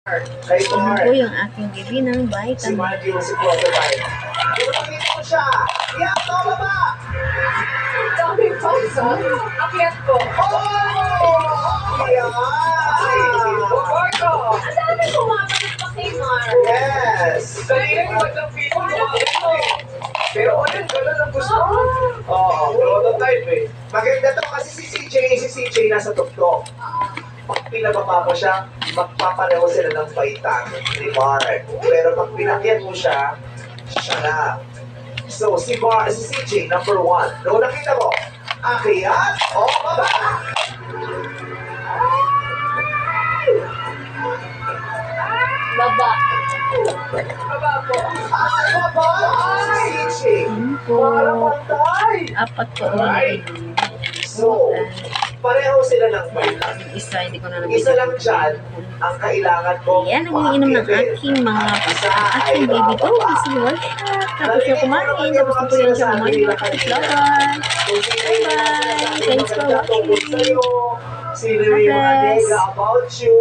Ito po yung aking baby ng vitamin. Si Margie yung si prototype. Dumating ko siya. Iyak ko baba. Dami pa isa. Akyat ko. Oh! Ayan! Roberto! Ang dami pumapalit pa kay Mar. Yes! Dahil maglang people kumakalit. Pero ulit, gano'n ang gusto. Oo, prototype eh. Maganda to kasi si CJ nasa tuktok. Pag pinababa mo siya, magpapareho sila ng vitamin ni Mark. Pero pag pinakyat mo siya, siya na. So, si CJ, number 1. Noong nakita mo, akyat o baba? Baba. Baba po. Ay, baba! Si CJ! po. Para pantay! Apat po Right. ulit. So, pareho sila ng vitamin. Yung isa, hindi ko na Isa lang dyan, ang kailangan mo. Ayan, nagiinom ng aking mga aking baby ko. Kasi workshop. Tapos siya kumain. Tapos ko yan siya kumain. Tapos laban. Bye-bye. Thanks for watching. Sino yung mga nega about you?